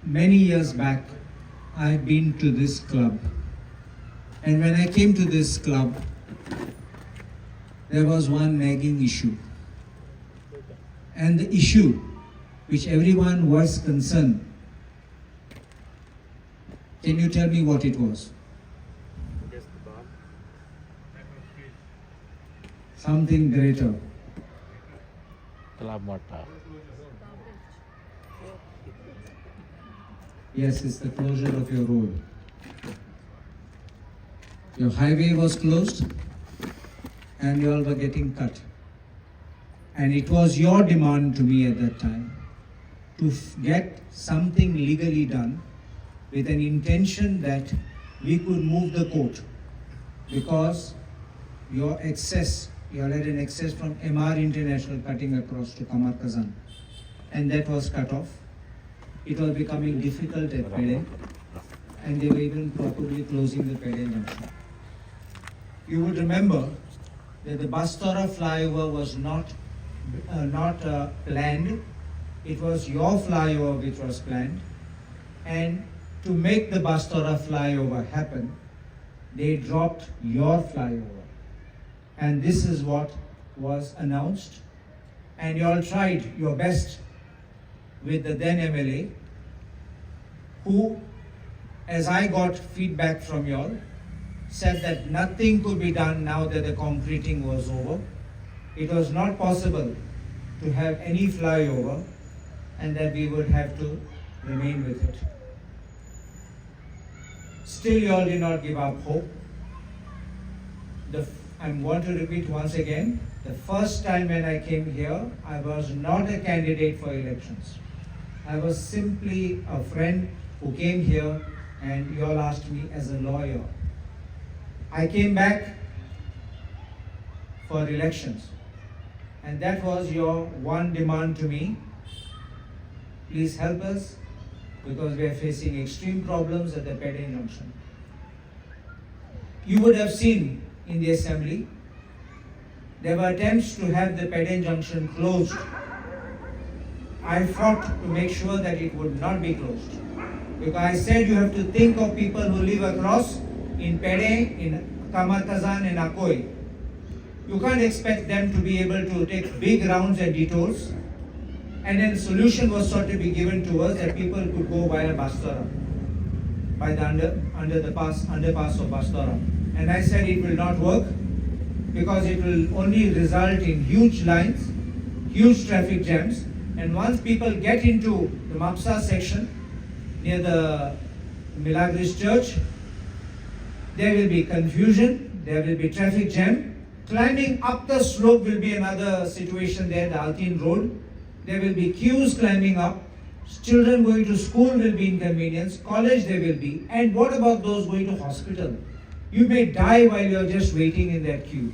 many years back, I've been to this club. And when I came to this club, there was one nagging issue. And the issue which everyone was concerned, can you tell me what it was? Something greater. Yes, it's the closure of your road. Your highway was closed and you all were getting cut. And it was your demand to me at that time to get something legally done with an intention that we could move the court, because your excess, you all had an excess from MR International cutting across to Camarcazan, and that was cut off. It was becoming difficult at Peddem, and they were even probably closing the Peddem junction. You would remember that the Bastora flyover was not planned. It was your flyover which was planned, and to make the Bastora flyover happen, they dropped your flyover. And this is what was announced, and you all tried your best with the then MLA, who, as I got feedback from you all, said that nothing could be done now that the concreting was over. It was not possible to have any flyover, and that we would have to remain with it. Still, you all did not give up hope. I'm going to repeat once again, the first time when I came here, I was not a candidate for elections. I was simply a friend who came here, and you all asked me as a lawyer. I came back for elections, and that was your one demand to me. Please help us, because we are facing extreme problems at the Peddem junction. You would have seen in the assembly, there were attempts to have the Peddem junction closed. I fought to make sure that it would not be closed, because I said you have to think of people who live across in Peddem, in Camarcazan and Acoi. You can't expect them to be able to take big rounds and detours. And then solution was sort of be given to us that people could go via Bastora, by the underpass of Bastora. And I said it will not work, because it will only result in huge lines, huge traffic jams. And once people get into the Mapsa section near the Milagris Church, there will be confusion, there will be traffic jam. Climbing up the slope will be another situation there, the Altin Road. There will be queues climbing up. Children going to school will be inconvenienced. College there will be. And what about those going to hospital? You may die while you are just waiting in that queue.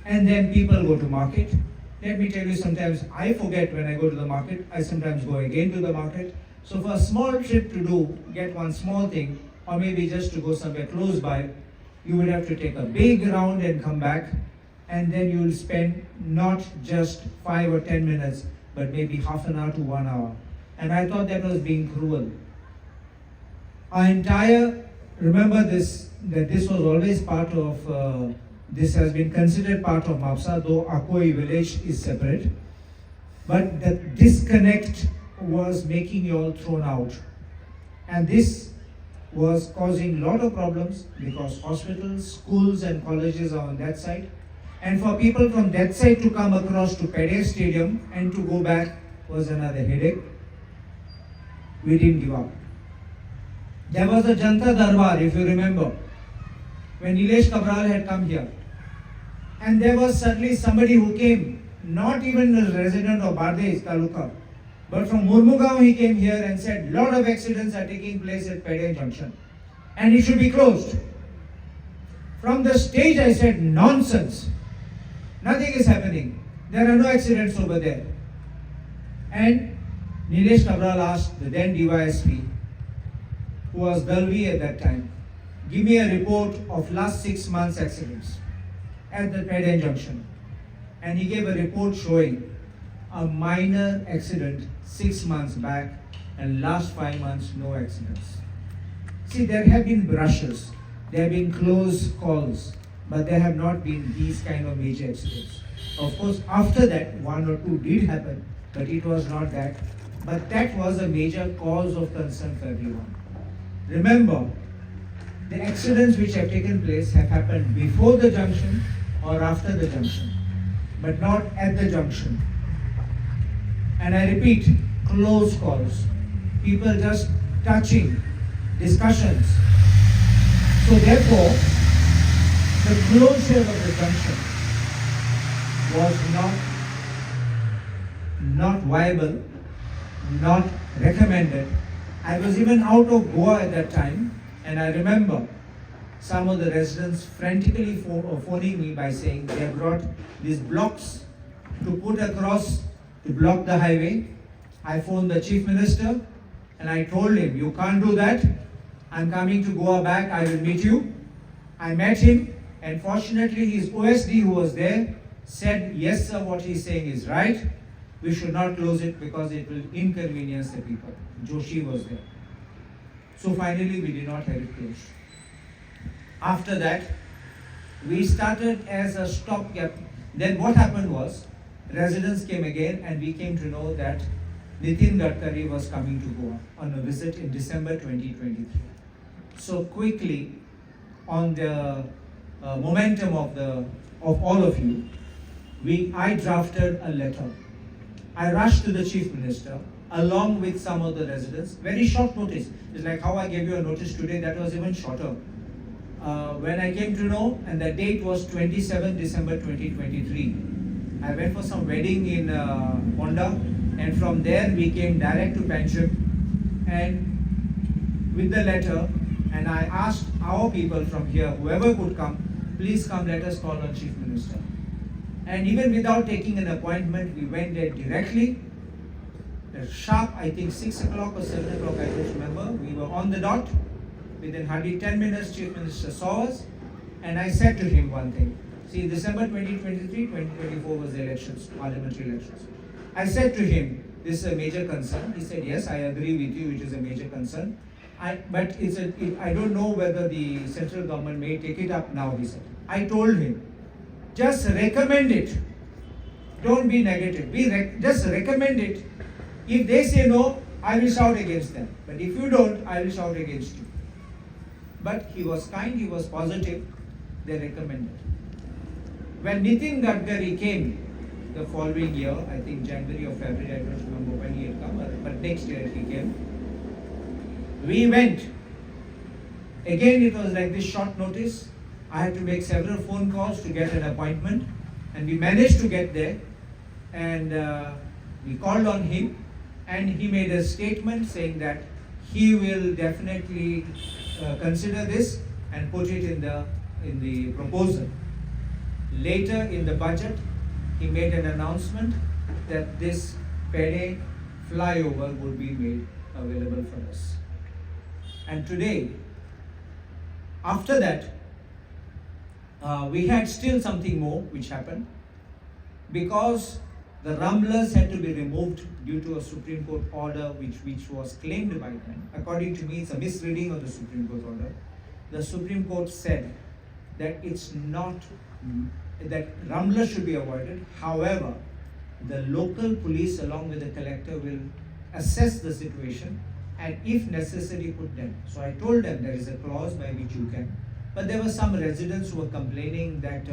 And then people go to market. Let me tell you, sometimes I forget when I go to the market. I sometimes go again to the market. So for a small trip to do, get one small thing, or maybe just to go somewhere close by, you would have to take a big round and come back. And then you will spend not just 5 or 10 minutes, but maybe half an hour to 1 hour. And I thought that was being cruel. Remember this, that this was always part of, this has been considered part of Mapsa, though Acoi village is separate. But the disconnect was making you all thrown out. And this was causing a lot of problems, because hospitals, schools and colleges are on that side. And for people from that side to come across to Peddem Stadium and to go back was another headache. We didn't give up. There was a Janta Darbar, if you remember, when Nilesh Cabral had come here. And there was suddenly somebody who came, not even a resident of Bardez Taluka, but from Murmugaon he came here and said, lot of accidents are taking place at Peddem Junction, and it should be closed. From the stage I said, nonsense. Nothing is happening. There are no accidents over there. And Nilesh Cabral asked the then DYSP, who was Dalvi at that time, give me a report of last 6 months accidents at the Peddem Junction. And he gave a report showing a minor accident 6 months back, and last 5 months, no accidents. See, there have been brushes, there have been close calls, but there have not been these kind of major accidents. Of course, after that, 1 or 2 did happen, but it was not that. But that was a major cause of concern for everyone. Remember, the accidents which have taken place have happened before the junction or after the junction, but not at the junction. And I repeat, close calls, people just touching, discussions. So therefore, the closure of the junction was not viable, not recommended. I was even out of Goa at that time, and I remember some of the residents frantically phoning me by saying they have brought these blocks to put across to block the highway. I phoned the Chief Minister and I told him, you can't do that. I'm coming to Goa back, I will meet you. I met him, and fortunately his OSD who was there said, yes sir, what he's saying is right. We should not close it because it will inconvenience the people. Joshi was there. So finally we did not have it closed. After that, we started as a stopgap. Then what happened was, residents came again and we came to know that Nitin Gadkari was coming to Goa on a visit in December 2023. So quickly, on the momentum of all of you, I drafted a letter. I rushed to the Chief Minister along with some of the residents. Very short notice. It's like how I gave you a notice today, that was even shorter. When I came to know, and the date was 27 December 2023. I went for some wedding in Honda, and from there we came direct to Peddem and with the letter, and I asked our people from here, whoever could come, please come, let us call on Chief Minister. And even without taking an appointment, we went there directly. Sharp, I think 6 o'clock or 7 o'clock, I don't remember. We were on the dot. Within hardly 10 minutes, Chief Minister saw us, and I said to him one thing. See, December 2023, 2024 was the elections, parliamentary elections. I said to him, this is a major concern. He said, yes, I agree with you, it is a major concern. But I don't know whether the central government may take it up now, he said. I told him, just recommend it. Don't be negative. Just recommend it. If they say no, I will shout against them. But if you don't, I will shout against you. But he was kind, he was positive. They recommended. When Nitin Gadkari came the following year, I think January or February, I don't remember when he had come, but next year he came. We went. Again, it was like this short notice. I had to make several phone calls to get an appointment, and we managed to get there. And we called on him, and he made a statement saying that he will definitely consider this and put it in the proposal. Later in the budget, he made an announcement that this Peddem flyover would be made available for us. And today, after that, we had still something more which happened. Because the rumblers had to be removed due to a Supreme Court order which was claimed by them. According to me, it's a misreading of the Supreme Court order. The Supreme Court said that it's not, that rumblers should be avoided. However, the local police along with the collector will assess the situation and if necessary put them. So I told them there is a clause by which you can. But there were some residents who were complaining that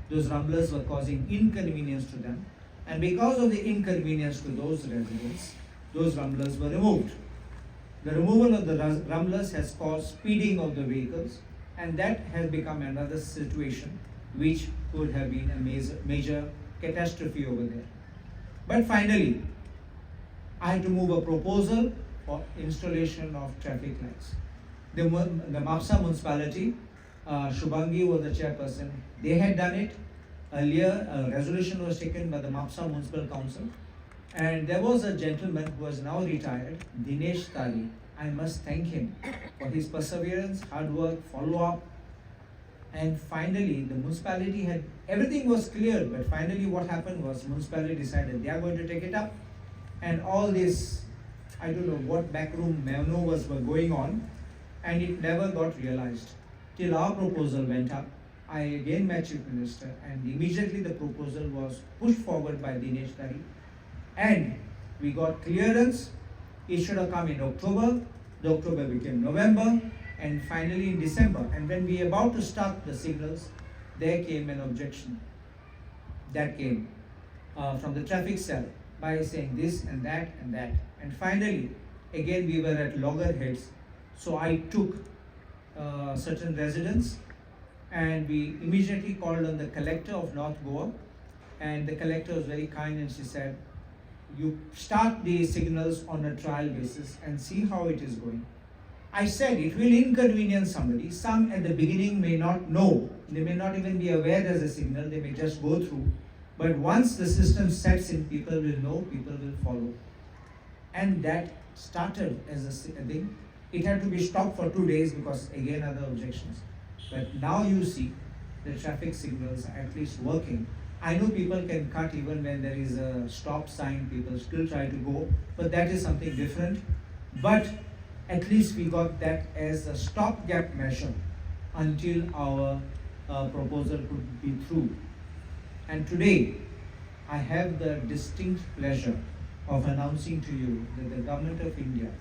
those rumblers were causing inconvenience to them. And because of the inconvenience to those residents, those rumblers were removed. The removal of the rumblers has caused speeding of the vehicles, and that has become another situation which could have been a major catastrophe over there. But finally, I had to move a proposal for installation of traffic lights. The Mapsa municipality, Shubhangi was the chairperson, they had done it. Earlier, a resolution was taken by the Mapsa Municipal Council, and there was a gentleman who is now retired, Dinesh Tali. I must thank him for his perseverance, hard work, follow-up, and finally the municipality had, everything was clear, but finally what happened was municipality decided they are going to take it up, and all these I don't know what backroom maneuvers were going on, and it never got realized. Till our proposal went up, I again met Chief Minister, and immediately the proposal was pushed forward by Dinesh Tari, and we got clearance. It should have come in October. The October became November, and finally in December. And when we were about to start the signals, there came an objection that came from the traffic cell by saying this and that and that. And finally, again we were at loggerheads. So I took certain residents, and we immediately called on the collector of North Goa, and the collector was very kind, and she said, you start the signals on a trial basis and see how it is going. I said it will inconvenience somebody. Some at the beginning may not know, they may not even be aware there's a signal, they may just go through. But once the system sets in, people will know, people will follow. And that started as a thing. It had to be stopped for 2 days because again other objections. But now you see the traffic signals are at least working. I know people can cut even when there is a stop sign, people still try to go, but that is something different. But at least we got that as a stopgap measure until our proposal could be through. And today, I have the distinct pleasure of announcing to you that the Government of India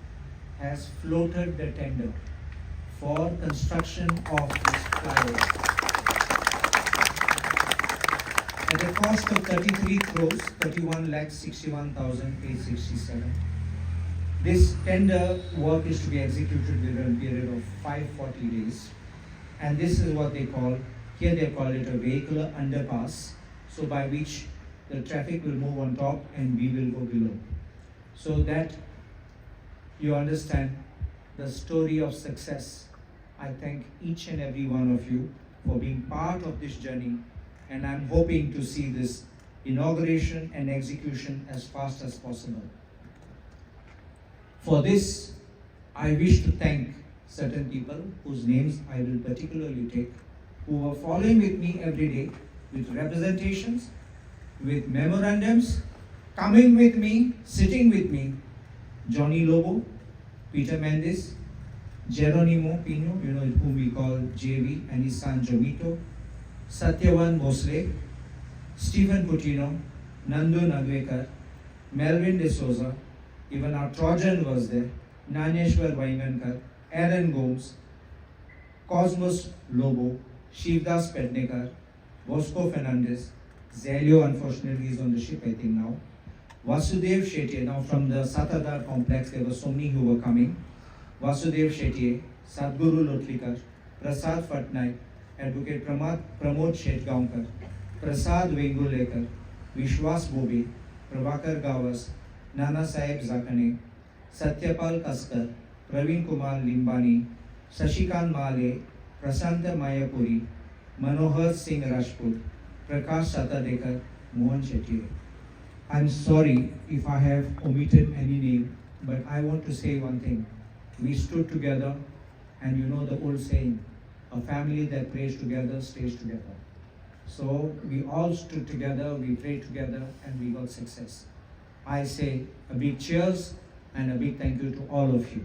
has floated the tender for construction of this flyover. At a cost of 33 crores, 31,61,867. This tender work is to be executed within a period of 540 days. And this is what they call, here they call it a vehicular underpass, so by which the traffic will move on top and we will go below. So that you understand the story of success. I thank each and every one of you for being part of this journey, and I'm hoping to see this inauguration and execution as fast as possible. For this, I wish to thank certain people whose names I will particularly take, who were following with me every day with representations, with memorandums, coming with me, sitting with me. Johnny Lobo, Peter Mendes, Geronimo Pino, whom we call JV, and his son Jomito, Satyavan Bosle, Stephen Putino, Nandu Nagwekar, Melvin De Souza, even our Trojan was there, Naneshwar Vaingankar, Aaron Gomes, Cosmos Lobo, Shivdas Pednekar, Bosco Fernandez, Zelio, unfortunately is on the ship I think now, Vasudev Shetye, now from the Satadar complex there were so many who were coming, Vasudev Shetye, Sadguru Lotlikar, Prasad Patnaik, Advocate Pramod Shetgaonkar, Prasad Vengulekar, Vishwas Bobe, Prabhakar Gawas, Nana Sahib Zakane, Satyapal Kaskar, Praveen Kumar Limbani, Sashikant Male, Prasanta Mayapuri, Manohar Singh Rajput, Prakash Satadekar, Mohan Shetty. I'm sorry if I have omitted any name, but I want to say one thing. We stood together, and you know the old saying, a family that prays together stays together. So we all stood together, we prayed together, and we got success. I say a big cheers and a big thank you to all of you.